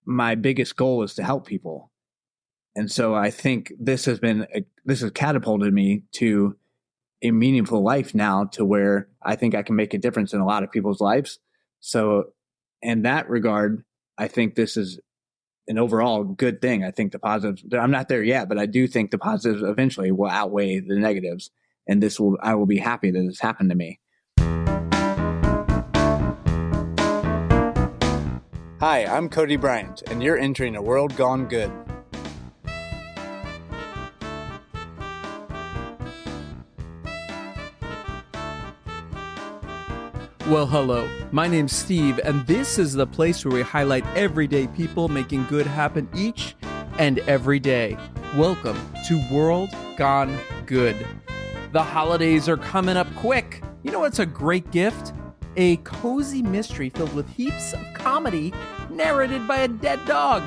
my biggest goal is to help people. And so I think this has catapulted me to a meaningful life now, to where I think I can make a difference in a lot of people's lives. So in that regard, I think this is an overall good thing. I think the positives, I'm not there yet, but I do think the positives eventually will outweigh the negatives. And I will be happy that this happened to me. Hi, I'm Cody Bryant, and you're entering a world gone good. Well, hello. My name's Steve, and this is the place where we highlight everyday people making good happen each and every day. Welcome to World Gone Good. The holidays are coming up quick. You know what's a great gift? A cozy mystery filled with heaps of comedy narrated by a dead dog.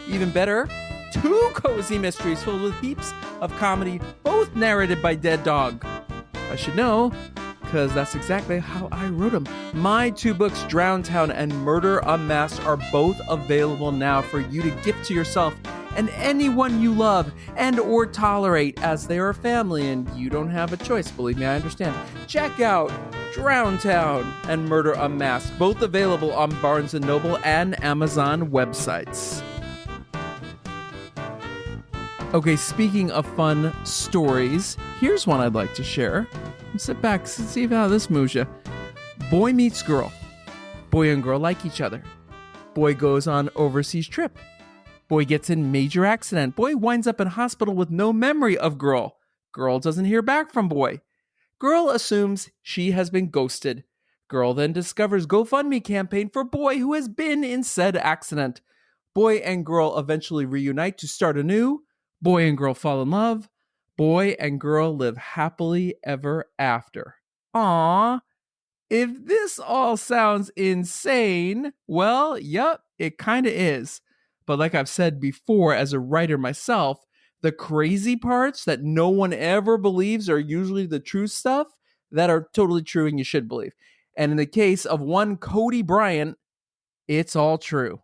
Even better, 2 cozy mysteries filled with heaps of comedy, both narrated by dead dog. I should know, because that's exactly how I wrote them. My 2 books, Drowntown and Murder Unmasked, are both available now for you to gift to yourself and anyone you love and or tolerate, as they are family and you don't have a choice. Believe me, I understand. Check out Drowntown and Murder Unmasked, both available on Barnes & Noble and Amazon websites. Okay, speaking of fun stories, here's one I'd like to share. Sit back, see how this moves you. Boy meets girl. Boy and girl like each other. Boy goes on overseas trip. Boy gets in major accident. Boy winds up in hospital with no memory of girl. Girl doesn't hear back from boy. Girl assumes she has been ghosted. Girl then discovers GoFundMe campaign for boy who has been in said accident. Boy and girl eventually reunite to start anew. Boy and girl fall in love. Boy and girl live happily ever after. Aww. If this all sounds insane, well, yep, it kinda is. But like I've said before, as a writer myself, the crazy parts that no one ever believes are usually the true stuff that are totally true and you should believe. And in the case of one Cody Bryant, it's all true.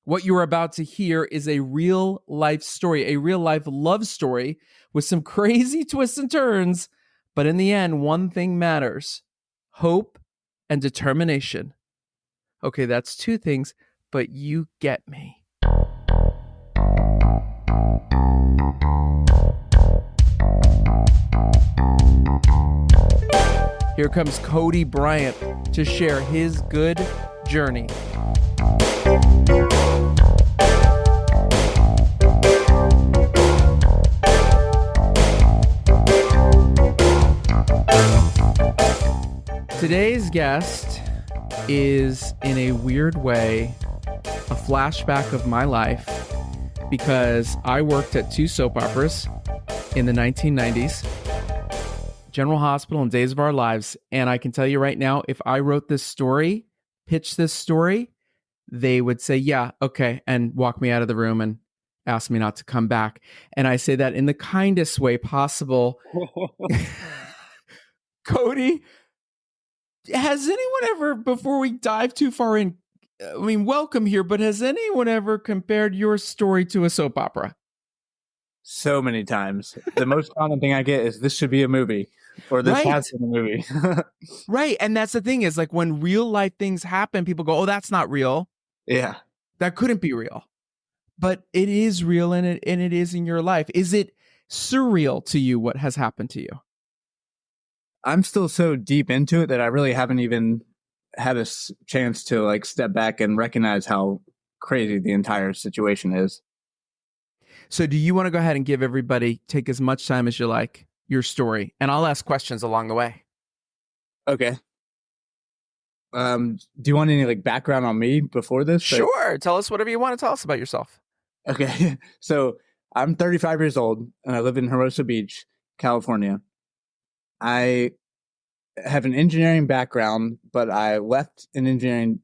What you're about to hear is a real life story, a real life love story with some crazy twists and turns. But in the end, one thing matters: hope and determination. Okay, that's 2 things, but you get me. Here comes Cody Bryant to share his good journey. Today's guest is, in a weird way, a flashback of my life, because I worked at 2 soap operas in the 1990s, General Hospital and Days of Our Lives, and I can tell you right now, if I wrote this story, pitched this story, they would say, yeah, okay, and walk me out of the room and ask me not to come back. And I say that in the kindest way possible. Cody, has anyone ever, before we dive too far in, I mean, welcome here, but has anyone ever compared your story to a soap opera? So many times. The most common thing I get is, this should be a movie, or this has been a movie. Right. And that's the thing, is like, when real life things happen, people go, oh, that's not real. Yeah. That couldn't be real. But it is real, and it is in your life. Is it surreal to you what has happened to you? I'm still so deep into it that I really haven't even had a chance to like step back and recognize how crazy the entire situation is. So do you want to go ahead and give everybody, take as much time as you like, your story, and I'll ask questions along the way. Okay. Do you want any like background on me before this? Sure. Tell us whatever you want to tell us about yourself. Okay. So I'm 35 years old and I live in Hermosa Beach, California. I have an engineering background, but I left an engineering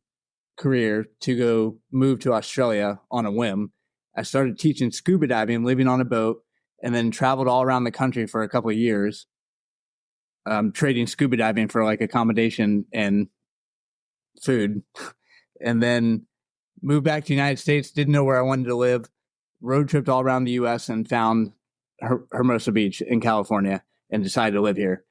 career to go move to Australia on a whim. I started teaching scuba diving, living on a boat, and then traveled all around the country for a couple of years, trading scuba diving for like accommodation and food. And then moved back to the United States, didn't know where I wanted to live, road tripped all around the U.S. and found Hermosa Beach in California and decided to live here.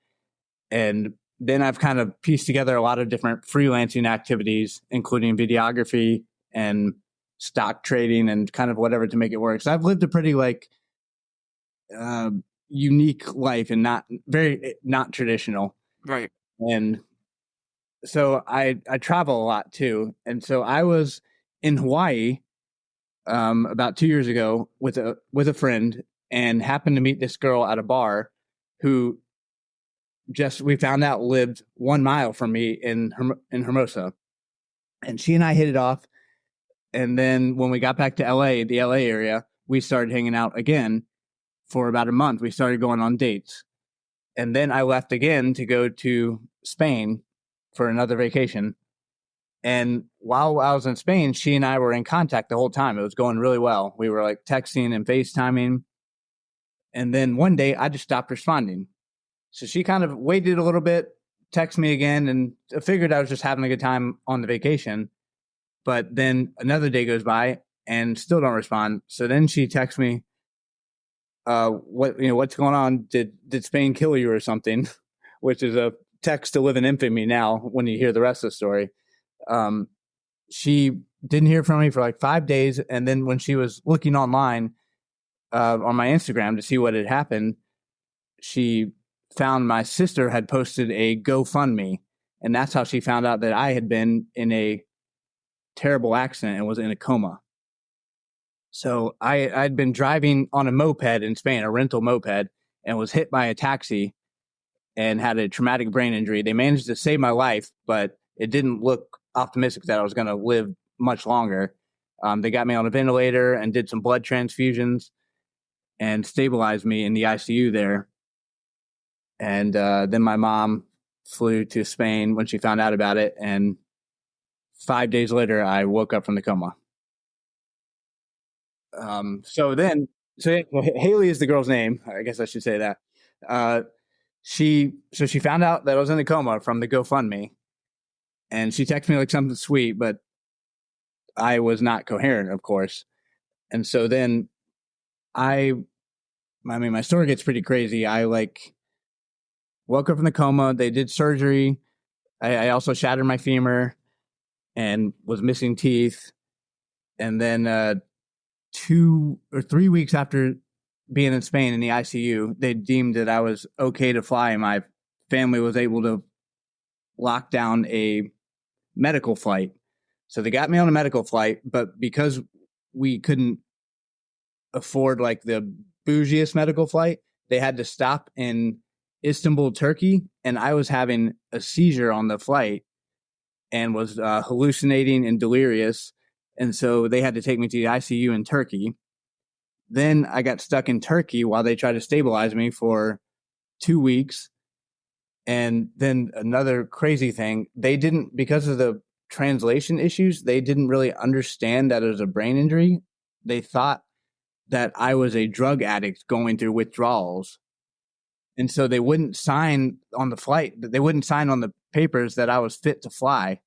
And then I've kind of pieced together a lot of different freelancing activities, including videography and stock trading and kind of whatever to make it work. So I've lived a pretty unique life and not traditional. Right. And so I travel a lot too. And so I was in Hawaii about 2 years ago with a friend and happened to meet this girl at a bar who we found out lived 1 mile from me in Hermosa. And she and I hit it off. And then when we got back to LA, the LA area, we started hanging out again for about a month. We started going on dates. And then I left again to go to Spain for another vacation. And while I was in Spain, she and I were in contact the whole time. It was going really well. We were like texting and FaceTiming. And then one day I just stopped responding. So she kind of waited a little bit, texted me again, and I figured I was just having a good time on the vacation. But then another day goes by and still don't respond. So then she texts me, what's going on? Did Spain kill you or something? Which is a text to live in infamy now when you hear the rest of the story. She didn't hear from me for like 5 days. And then when she was looking online on my Instagram to see what had happened, she found my sister had posted a GoFundMe. And that's how she found out that I had been in a terrible accident and was in a coma. So I'd been driving on a moped in Spain, a rental moped, and was hit by a taxi and had a traumatic brain injury. They managed to save my life, but it didn't look optimistic that I was going to live much longer. They got me on a ventilator and did some blood transfusions and stabilized me in the ICU there. And then my mom flew to Spain when she found out about it. And 5 days later, I woke up from the coma. So Haley is the girl's name. I guess I should say that. She found out that I was in a coma from the GoFundMe, and she texted me like something sweet, but I was not coherent, of course. And so then my story gets pretty crazy. I woke up from the coma. They did surgery. I also shattered my femur and was missing teeth. And then 2 or 3 weeks after being in Spain in the ICU, they deemed that I was okay to fly. My family was able to lock down a medical flight. So they got me on a medical flight, but because we couldn't afford like the bougiest medical flight, they had to stop in Istanbul, Turkey. And I was having a seizure on the flight and was hallucinating and delirious. And so they had to take me to the ICU in Turkey. Then I got stuck in Turkey while they tried to stabilize me for 2 weeks. And then another crazy thing, because of the translation issues, they didn't really understand that it was a brain injury. They thought that I was a drug addict going through withdrawals. And so they wouldn't sign on the flight. They wouldn't sign on the papers that I was fit to fly.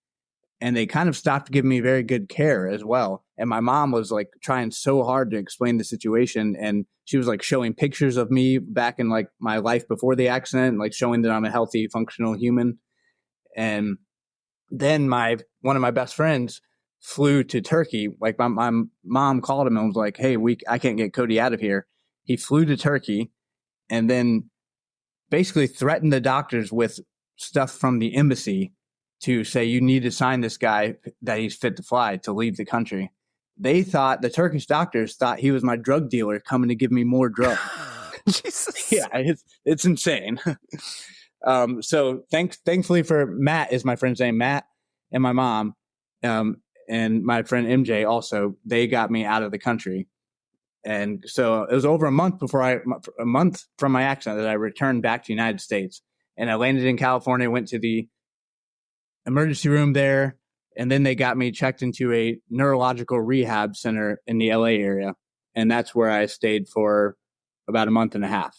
And they kind of stopped giving me very good care as well. And my mom was like trying so hard to explain the situation. And she was like showing pictures of me back in like my life before the accident, like showing that I'm a healthy, functional human. And then one of my best friends flew to Turkey. Like my mom called him and was like, "Hey, I can't get Cody out of here." He flew to Turkey and then basically threatened the doctors with stuff from the embassy to say, "You need to sign this guy that he's fit to fly to leave the country." The Turkish doctors thought he was my drug dealer coming to give me more drugs. Jesus. Yeah, it's insane. So thankfully for Matt is my friend's name, Matt, and my mom, and my friend MJ also, they got me out of the country. And so it was over a month from my accident that I returned back to the United States. And I landed in California, went to the emergency room there, and then they got me checked into a neurological rehab center in the LA area. And that's where I stayed for about a month and a half.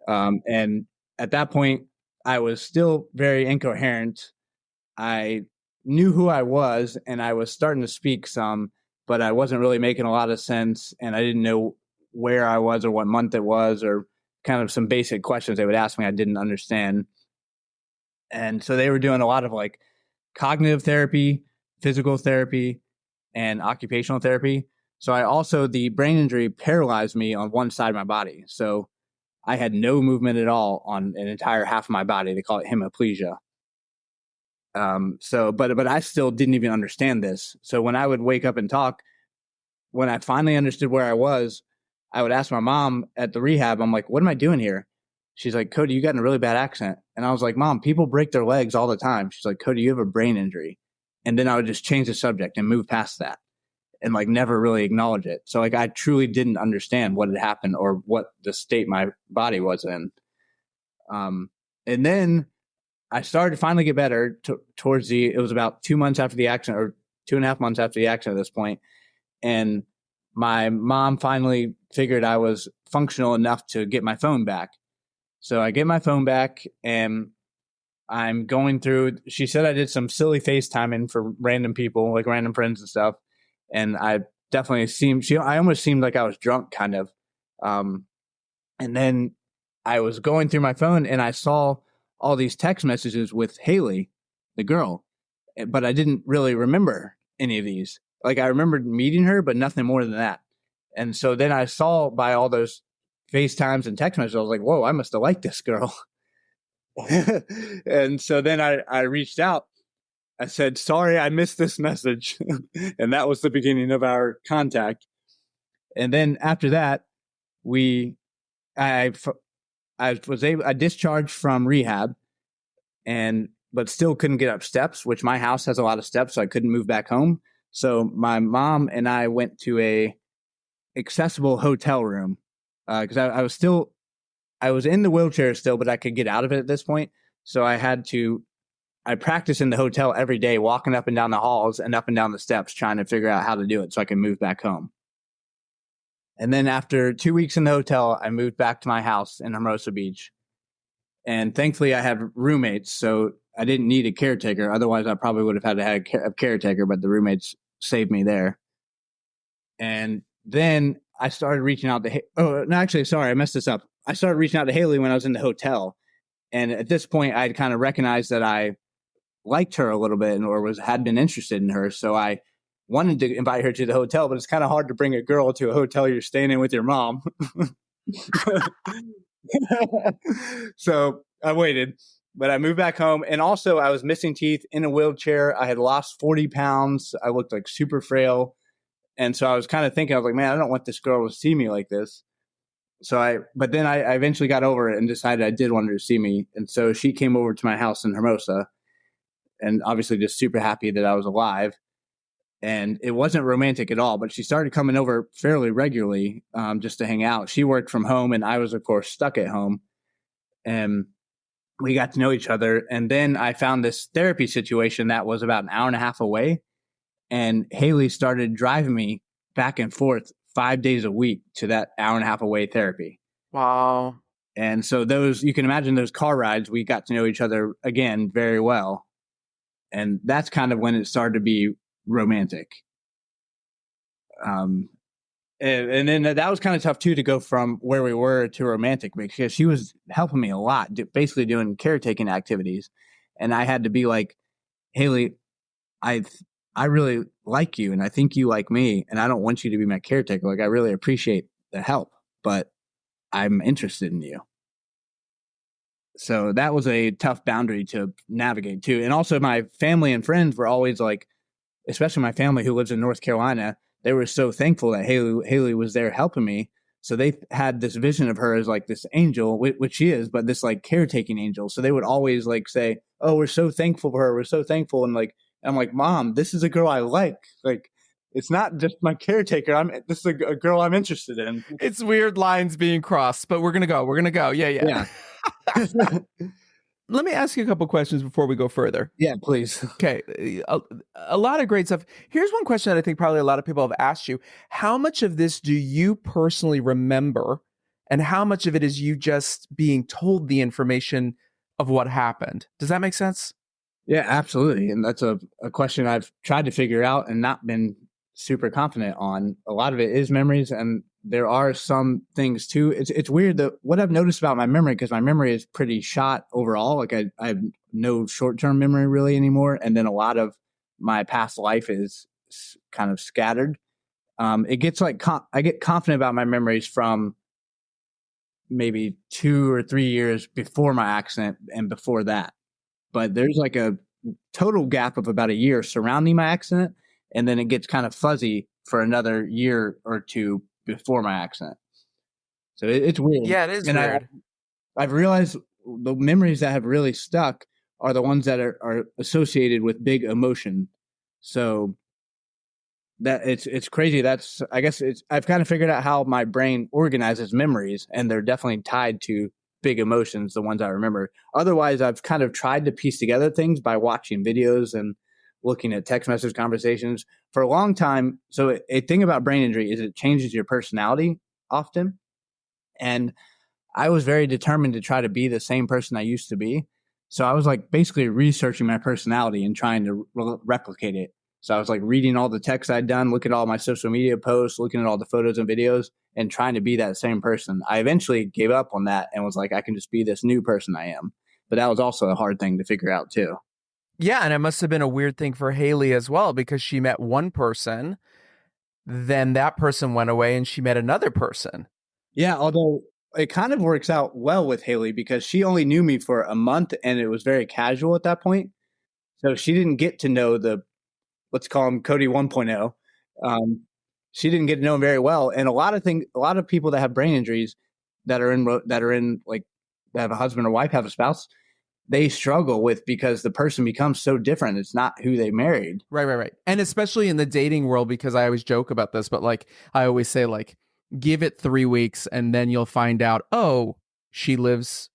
And at that point, I was still very incoherent. I knew who I was, and I was starting to speak some, but I wasn't really making a lot of sense, and I didn't know where I was or what month it was, or kind of some basic questions they would ask me I didn't understand. And so they were doing a lot of like cognitive therapy, physical therapy, and occupational therapy. So the brain injury paralyzed me on one side of my body. So I had no movement at all on an entire half of my body. They call it hemiplegia. But I still didn't even understand this. So when I would wake up and talk, when I finally understood where I was, I would ask my mom at the rehab, I'm like, what am I doing here? She's like, Cody, you got in a really bad accident. And I was like, Mom, people break their legs all the time. She's like, Cody, you have a brain injury. And then I would just change the subject and move past that and like never really acknowledge it. So like I truly didn't understand what had happened or what the state my body was in. And then I started to finally get better it was about 2 months after the accident, or 2.5 months after the accident at this point. And my mom finally figured I was functional enough to get my phone back. So I get my phone back and I'm going through, she said I did some silly FaceTiming for random people, like random friends and stuff. And I definitely I almost seemed like I was drunk kind of. And then I was going through my phone and I saw all these text messages with Haley, the girl, but I didn't really remember any of these. Like I remembered meeting her, but nothing more than that. And so then I saw by all those FaceTimes and text messages, I was like, whoa, I must have liked this girl. And so then I reached out. I said, sorry, I missed this message. And that was the beginning of our contact. And then after that, I discharged from rehab but still couldn't get up steps, which my house has a lot of steps, so I couldn't move back home. So my mom and I went to a accessible hotel room because I was in the wheelchair still, but I could get out of it at this point. So I practiced in the hotel every day, walking up and down the halls and up and down the steps, trying to figure out how to do it so I can move back home. And then after 2 weeks in the hotel, I moved back to my house in Hermosa Beach. And thankfully I had roommates, so I didn't need a caretaker. Otherwise I probably would have had to have a caretaker, but the roommates saved me there. And then I started reaching out to, I messed this up. I started reaching out to Haley when I was in the hotel. And at this point I'd kind of recognized that I liked her a little bit had been interested in her. So I wanted to invite her to the hotel, but it's kind of hard to bring a girl to a hotel you're staying in with your mom. So I waited, but I moved back home. And also I was missing teeth, in a wheelchair. I had lost 40 pounds. I looked like super frail. And so I was kind of thinking, I was like, man, I don't want this girl to see me like this. But then I eventually got over it and decided I did want her to see me. And so she came over to my house in Hermosa, and obviously just super happy that I was alive. And it wasn't romantic at all, but she started coming over fairly regularly just to hang out. She worked from home and I was, of course, stuck at home. And we got to know each other. And then I found this therapy situation that was about an hour and a half away. And Haley started driving me back and forth 5 days a week to that hour and a half away therapy. Wow. And so you can imagine those car rides, we got to know each other again very well. And that's kind of when it started to be romantic. And then that was kind of tough too, to go from where we were to romantic, because she was helping me a lot, basically doing caretaking activities. And I had to be like, Haley, I really like you and I think you like me, and I don't want you to be my caretaker. Like, I really appreciate the help, but I'm interested in you. So that was a tough boundary to navigate too. And also my family and friends were always like, especially my family who lives in North Carolina, they were so thankful that Haley was there helping me. So they had this vision of her as like this angel, which she is, but this like caretaking angel. So they would always like say, oh, we're so thankful for her. We're so thankful. And like, I'm like, Mom, this is a girl I like. Like, it's not just my caretaker. This is a girl I'm interested in. It's weird lines being crossed, but we're going to go. Yeah. Let me ask you a couple questions before we go further. Yeah, please. Okay. A lot of great stuff. Here's one question that I think probably a lot of people have asked you. How much of this do you personally remember, and how much of it is you just being told the information of what happened? Does that make sense? Yeah, absolutely. And that's a question I've tried to figure out and not been super confident on. A lot of it is memories, and there are some things too. It's weird that what I've noticed about my memory, because my memory is pretty shot overall. Like I have no short term memory really anymore, and then a lot of my past life is kind of scattered. It gets like I get confident about my memories from maybe 2 or 3 years before my accident and before that, but there's like a total gap of about a year surrounding my accident, and then it gets kind of fuzzy for another year or two before my accident. So it's weird. Yeah, it is And weird. I've realized the memories that have really stuck are the ones that are associated with big emotion. So that it's crazy. That's, I guess it's, I've kind of figured out how my brain organizes memories, and they're definitely tied to big emotions, the ones I remember. Otherwise, I've kind of tried to piece together things by watching videos and looking at text message conversations for a long time. So a thing about brain injury is it changes your personality often. And I was very determined to try to be the same person I used to be. So I was like basically researching my personality and trying to replicate it. So I was like reading all the texts I'd done, looking at all my social media posts, looking at all the photos and videos, and trying to be that same person. I eventually gave up on that and was like, I can just be this new person I am. But that was also a hard thing to figure out too. Yeah, and it must have been a weird thing for Haley as well, because she met one person, then that person went away and she met another person. Yeah, although it kind of works out well with Haley because she only knew me for a month and it was very casual at that point. So she didn't get to know the, let's call him Cody 1.0. She didn't get to know him very well. And a lot of people that have brain injuries that are in like, that have a husband or wife, have a spouse, they struggle with, because the person becomes so different. It's not who they married. Right. And especially in the dating world, because I always joke about this, but like I always say, like, give it 3 weeks and then you'll find out, oh, she lives,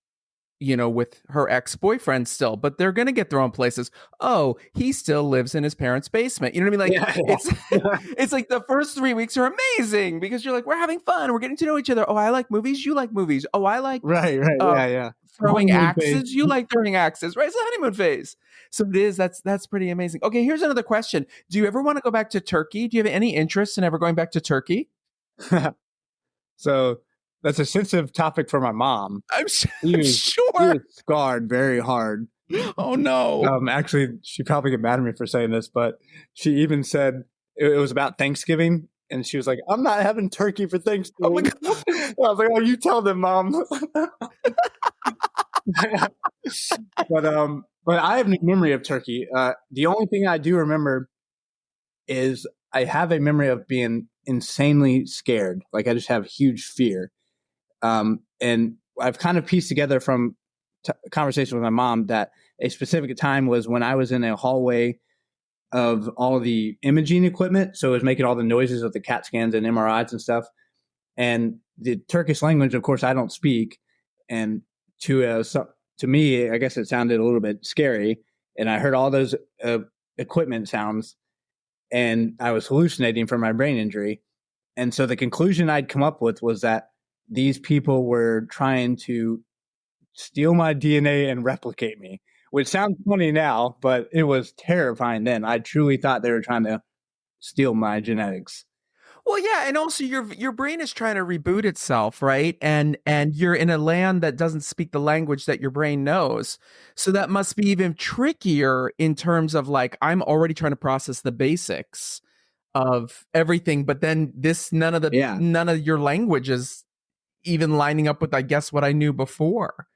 with her ex-boyfriend still, but they're going to get their own places. Oh, he still lives in his parents' basement. You know what I mean? Like, Yeah. it's it's like the first 3 weeks are amazing because you're like, we're having fun, we're getting to know each other. Oh, I like movies, you like movies. Oh, I like Right. uh Yeah. throwing Honeymoon phase. axes, you like throwing axes, right? It's the honeymoon phase. So it is, that's pretty amazing. Okay, here's another question. Do you ever want to go back to Turkey? Do you have any interest in ever going back to Turkey? So that's a sensitive topic for my mom. I'm, He I'm was, he sure. was scarred very hard. Oh no. Actually, she probably get mad at me for saying this, but she even said it was about Thanksgiving, and she was like, "I'm not having turkey for Oh my Thanksgiving." god. I was like, "Oh, you tell them, mom." But I have no memory of turkey. The only thing I do remember is I have a memory of being insanely scared. Like I just have huge fear. And I've kind of pieced together from conversation with my mom that a specific time was when I was in a hallway of all the imaging equipment. So it was making all the noises of the CAT scans and MRIs and stuff. And the Turkish language, of course, I don't speak. And to me, I guess it sounded a little bit scary. And I heard all those equipment sounds, and I was hallucinating from my brain injury. And so the conclusion I'd come up with was that these people were trying to steal my DNA and replicate me, which sounds funny now, but it was terrifying then. I truly thought they were trying to steal my genetics. Well, yeah, and also your brain is trying to reboot itself, right? And you're in a land that doesn't speak the language that your brain knows. So that must be even trickier in terms of, like, I'm already trying to process the basics of everything, but then this Yeah, none of your language is even lining up with, I guess, what I knew before.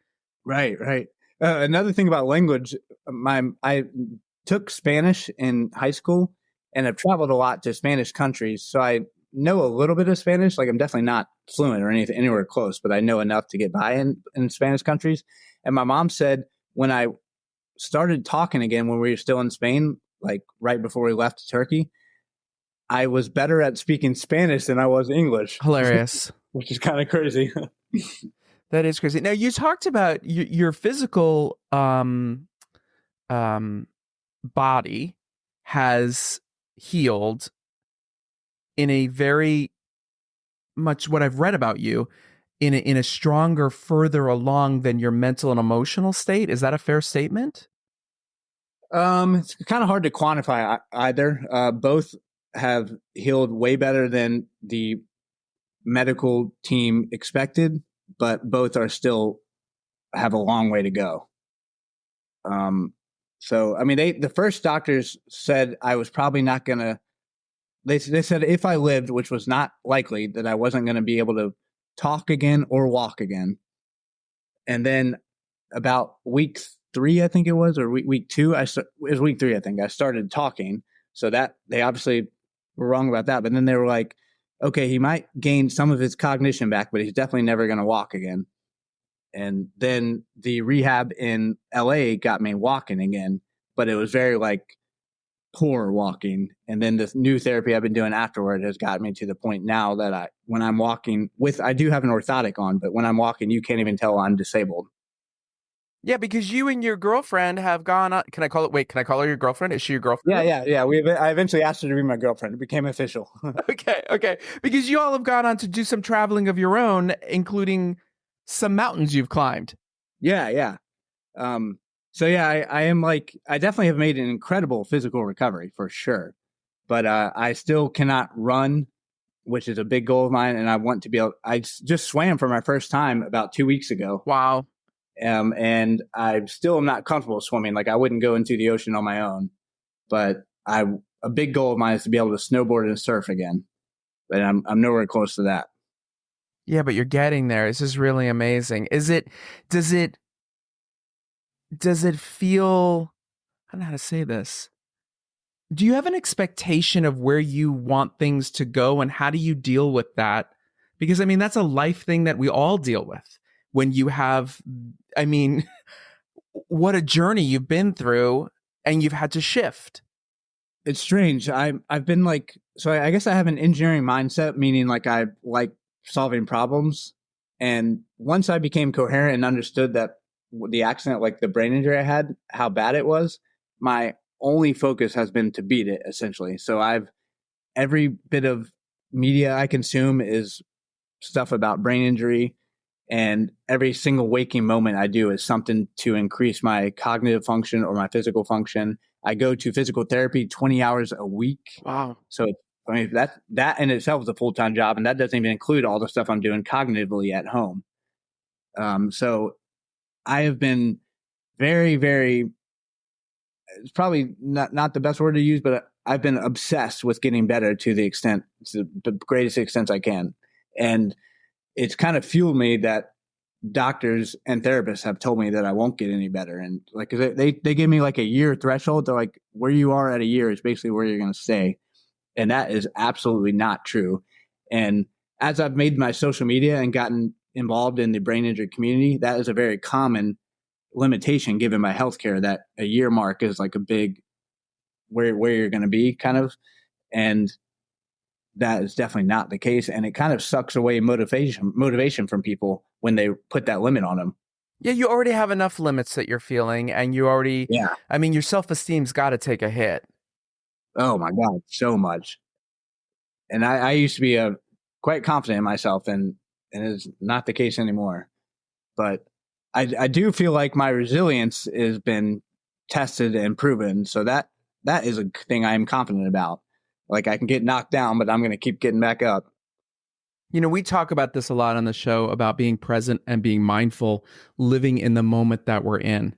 right. Another thing about language, I took Spanish in high school, and I've traveled a lot to Spanish countries, so I know a little bit of Spanish. Like I'm definitely not fluent or anything anywhere close, but I know enough to get by in Spanish countries. And my mom said when I started talking again when we were still in Spain, like right before we left Turkey, I was better at speaking Spanish than I was English, Hilarious. which is kind of crazy. That is crazy. Now, you talked about your physical um body has healed in a very much, what I've read about you, in a stronger, further along than your mental and emotional state. Is that a fair statement? It's kind of hard to quantify either. Both have healed way better than the medical team expected, but both are still have a long way to go. So I mean, the first doctors said I was probably not gonna. They said if I lived, which was not likely, that I wasn't going to be able to talk again or walk again. And then about week 3, I think it was, or week 2, it was week 3, I think I started talking. So that they obviously were wrong about that. But then they were like, okay, he might gain some of his cognition back, but he's definitely never going to walk again. And then the rehab in LA got me walking again, but it was very like poor walking. And then the new therapy I've been doing afterward has got me to the point now that when I'm walking I do have an orthotic on, but when I'm walking, you can't even tell I'm disabled. Yeah, because you and your girlfriend have gone on. Can I call her your girlfriend? Is she your girlfriend? Yeah. I eventually asked her to be my girlfriend. It became official. Okay. Because you all have gone on to do some traveling of your own, including some mountains you've climbed. Yeah. So yeah, I am like, I definitely have made an incredible physical recovery for sure, but I still cannot run, which is a big goal of mine. And I want to be able, I just swam for my first time about 2 weeks ago. Wow. And I still am not comfortable swimming. Like I wouldn't go into the ocean on my own, but a big goal of mine is to be able to snowboard and surf again, but I'm nowhere close to that. Yeah, but you're getting there. This is really amazing. Does it feel, I don't know how to say this. Do you have an expectation of where you want things to go, and how do you deal with that? Because I mean, that's a life thing that we all deal with when you have, I mean, what a journey you've been through and you've had to shift. It's strange. I've been like, so I guess I have an engineering mindset, meaning like I like solving problems. And once I became coherent and understood that the accident, like the brain injury I had, how bad it was, my only focus has been to beat it, essentially. So every bit of media I consume is stuff about brain injury, and every single waking moment I do is something to increase my cognitive function or my physical function. I go to physical therapy 20 hours a week. Wow. So I mean, that in itself is a full-time job, and that doesn't even include all the stuff I'm doing cognitively at home. So I have been very, very, it's probably not the best word to use, but I've been obsessed with getting better to the greatest extent I can. And it's kind of fueled me that doctors and therapists have told me that I won't get any better. And like, they give me like a year threshold. They're like, where you are at a year is basically where you're going to stay. And that is absolutely not true. And as I've made my social media and gotten involved in the brain injury community, that is a very common limitation given my healthcare, that a year mark is like a big where you're going to be kind of. And that is definitely not the case. And it kind of sucks away motivation from people when they put that limit on them. Yeah, you already have enough limits that you're feeling, and you already, Yeah. I mean, your self-esteem's got to take a hit. Oh my God, so much. And I used to be quite confident in myself, and it's not the case anymore. But I do feel like my resilience has been tested and proven. So that is a thing I am confident about. Like I can get knocked down, but I'm going to keep getting back up. You know, we talk about this a lot on the show about being present and being mindful, living in the moment that we're in.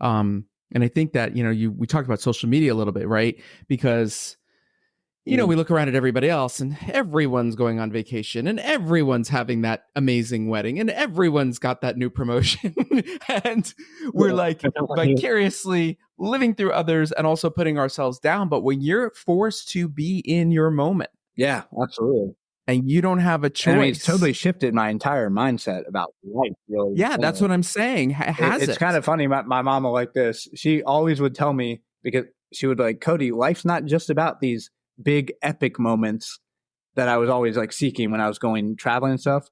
And I think that, you know, we talked about social media a little bit, right? Because, you know, we look around at everybody else and everyone's going on vacation and everyone's having that amazing wedding and everyone's got that new promotion. And we're like vicariously living through others and also putting ourselves down. But when you're forced to be in your moment. Yeah, absolutely. And you don't have a choice. I mean, it's totally shifted my entire mindset about life, really. Yeah, that's what I'm saying. It's kind of funny. My mama like this. She always would tell me, because she would be like, Cody, life's not just about these big epic moments that I was always like seeking when I was going traveling and stuff.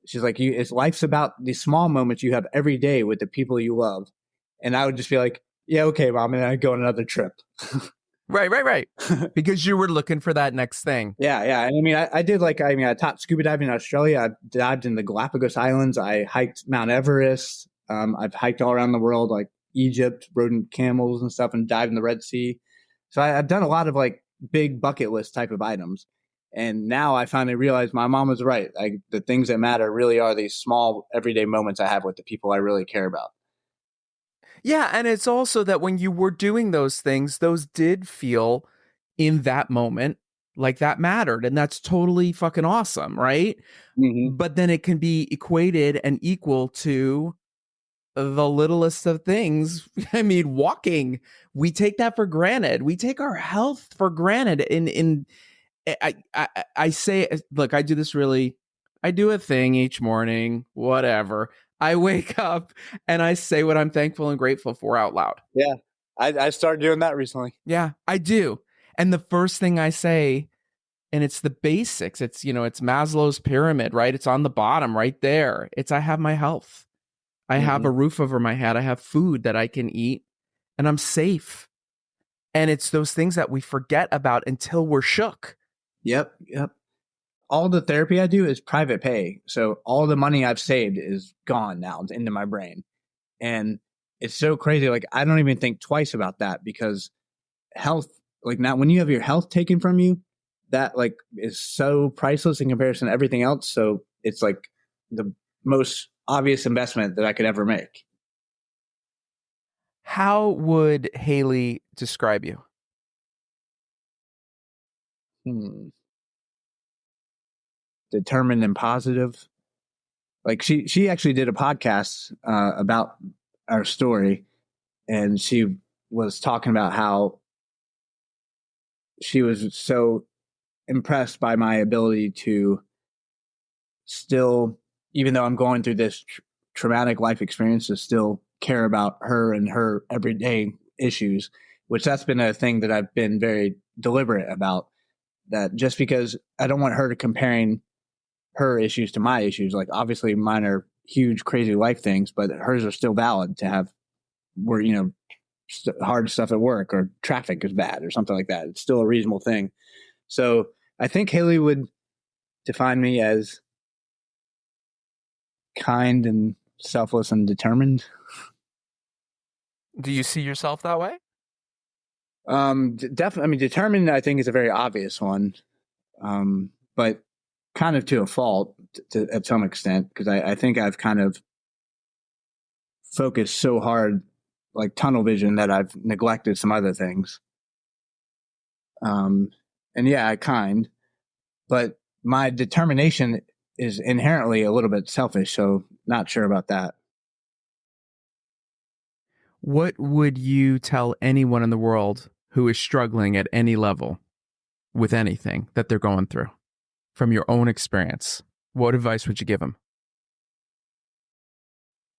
She's like, life's about the small moments you have every day with the people you love. And I would just be like, yeah, okay, Mom. And then I'd go on another trip. Right. Because you were looking for that next thing. Yeah. And I mean, I taught scuba diving in Australia. I dived in the Galapagos Islands. I hiked Mount Everest. I've hiked all around the world, like Egypt, rode in camels and stuff, and dived in the Red Sea. So I've done a lot of like big bucket list type of items. And now I finally realize my mom was right. Like the things that matter really are these small everyday moments I have with the people I really care about. Yeah, and it's also that when you were doing those things, those did feel in that moment like that mattered, and that's totally fucking awesome, right? Mm-hmm. But then it can be equated and equal to the littlest of things. I mean, walking, we take that for granted. We take our health for granted. I say, look, I do a thing each morning, whatever. I wake up and I say what I'm thankful and grateful for out loud. Yeah, I started doing that recently. Yeah, I do. And the first thing I say, and it's the basics. It's Maslow's pyramid, right? It's on the bottom right there. It's I have my health. I have Mm-hmm. a roof over my head. I have food that I can eat, and I'm safe. And it's those things that we forget about until we're shook. Yep. All the therapy I do is private pay. So all the money I've saved is gone now. It's into my brain. And it's so crazy. Like, I don't even think twice about that because health, like now when you have your health taken from you, that like is so priceless in comparison to everything else. So it's like the most obvious investment that I could ever make. How would Haley describe you? Hmm. Determined and positive. Like she actually did a podcast about our story, and she was talking about how she was so impressed by my ability to still, even though I'm going through this traumatic life experience, to still care about her and her everyday issues, which that's been a thing that I've been very deliberate about. That just because I don't want her to comparing her issues to my issues, like obviously mine are huge, crazy life things, but hers are still valid to have where, hard stuff at work or traffic is bad or something like that. It's still a reasonable thing. So I think Haley would define me as kind and selfless and determined. Do you see yourself that way? Definitely. I mean, determined, I think, is a very obvious one, but kind of to a fault at some extent, because I think I've kind of focused so hard, like tunnel vision, that I've neglected some other things. And yeah, kind, but my determination is inherently a little bit selfish. So not sure about that. What would you tell anyone in the world who is struggling at any level with anything that they're going through from your own experience? What advice would you give them?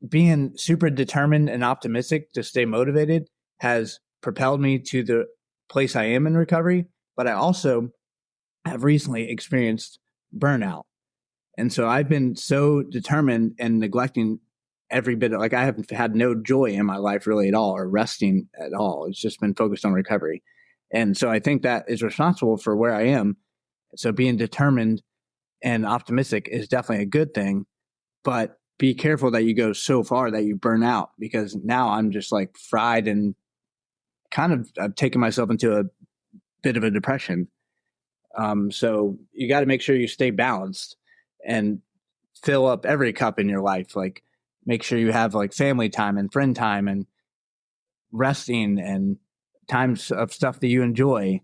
Being super determined and optimistic to stay motivated has propelled me to the place I am in recovery. But I also have recently experienced burnout. And so I've been so determined and neglecting every bit of, like, I haven't had no joy in my life really at all, or resting at all. It's just been focused on recovery. And so I think that is responsible for where I am. So being determined and optimistic is definitely a good thing, but be careful that you go so far that you burn out, because now I'm just like fried and kind of I've taken myself into a bit of a depression. So you got to make sure you stay balanced and fill up every cup in your life. Like, make sure you have like family time and friend time and resting and times of stuff that you enjoy,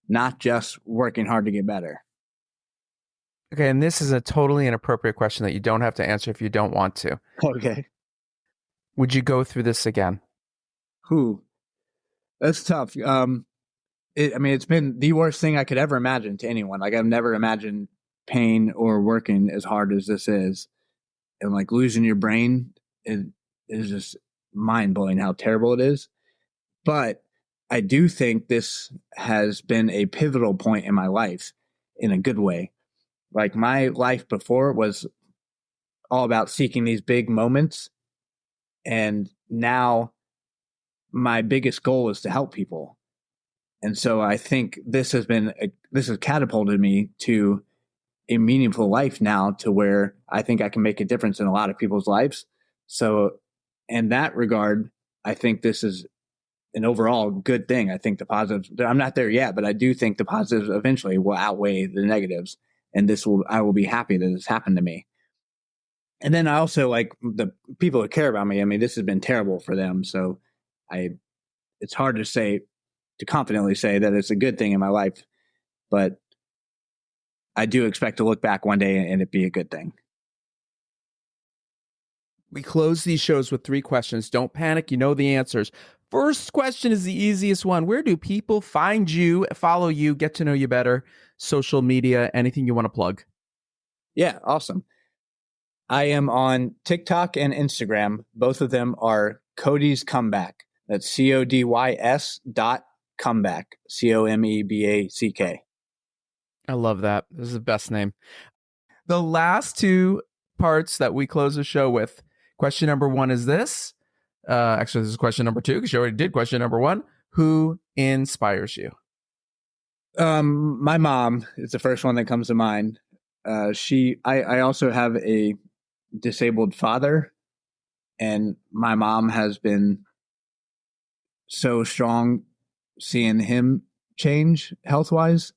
not just working hard to get better. Okay, and this is a totally inappropriate question that you don't have to answer if you don't want to. Okay. Would you go through this again? Who? That's tough. I mean, it's been the worst thing I could ever imagine to anyone. Like, I've never imagined pain or working as hard as this is. And like losing your brain is just mind blowing how terrible it is. But I do think this has been a pivotal point in my life in a good way. Like, my life before was all about seeking these big moments. And now my biggest goal is to help people. And so I think this has catapulted me to a meaningful life now, to where I think I can make a difference in a lot of people's lives. So in that regard, I think this is an overall good thing. I think the positives, I'm not there yet, but I do think the positives eventually will outweigh the negatives. And I will be happy that this happened to me. And then I also like the people that care about me. I mean, this has been terrible for them. So it's hard to confidently say that it's a good thing in my life, but I do expect to look back one day and it be a good thing. We close these shows with 3 questions. Don't panic. You know the answers. First question is the easiest one. Where do people find you, follow you, get to know you better? Social media, anything you want to plug? Yeah, awesome. I am on TikTok and Instagram. Both of them are Cody's Comeback. That's CODYS.comeback. COMEBACK. I love that. This is the best name. The last 2 parts that we close the show with. Question number 1 is this. Actually, this is question number 2 because you already did question number 1. Who inspires you? My mom is the first one that comes to mind. I also have a disabled father, and my mom has been so strong seeing him change health-wise.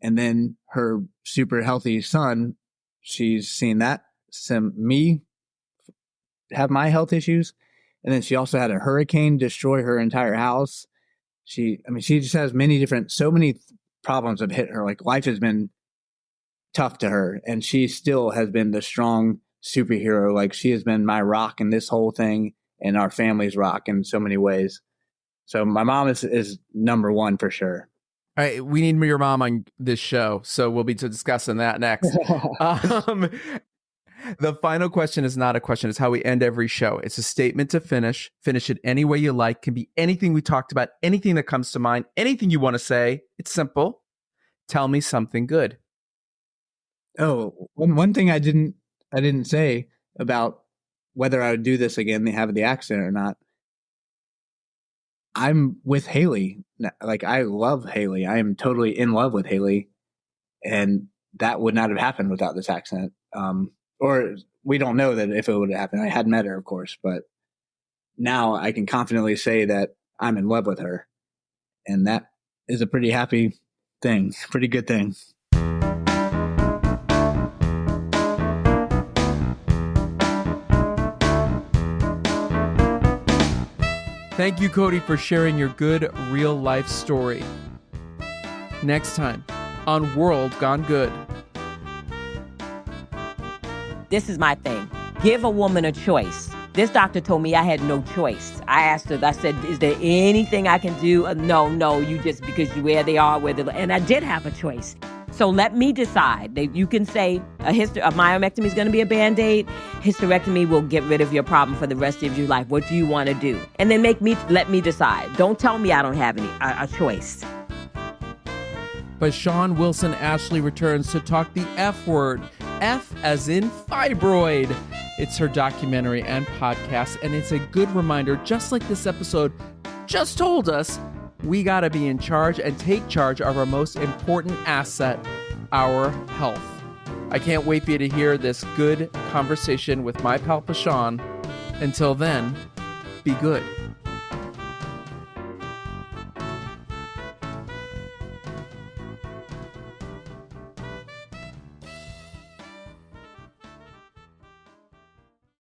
And then her super healthy son, she's seen that, me have my health issues. And then she also had a hurricane destroy her entire house. She just has so many problems have hit her. Like, life has been tough to her, and she still has been the strong superhero. Like, she has been my rock in this whole thing and our family's rock in so many ways. So my mom is number 1 for sure. All right, we need your mom on this show, so we'll be discussing that next. The final question is not a question. It's how we end every show. It's a statement to finish. Finish it any way you like. Can be anything we talked about, anything that comes to mind, anything you want to say. It's simple. Tell me something good. Oh, one thing I didn't say about whether I would do this again, have the accident or not. I'm with Haley. Like, I love Haley. I am totally in love with Haley, and that would not have happened without this accident. Or we don't know that if it would have happened. I had met her, of course, but now I can confidently say that I'm in love with her, and that is a pretty happy thing, pretty good thing. Thank you, Cody, for sharing your good real life story. Next time on World Gone Good. This is my thing. Give a woman a choice. This doctor told me I had no choice. I asked her, I said, is there anything I can do? No, you just, because you where they are, and I did have a choice. So let me decide. You can say a myomectomy is going to be a Band-Aid. Hysterectomy will get rid of your problem for the rest of your life. What do you want to do? And then let me decide. Don't tell me I don't have a choice. But Sean Wilson Ashley returns to talk the F word. F as in fibroid. It's her documentary and podcast, and it's a good reminder, just like this episode just told us, we got to be in charge and take charge of our most important asset, our health. I can't wait for you to hear this good conversation with my pal Sean. Until then, be good.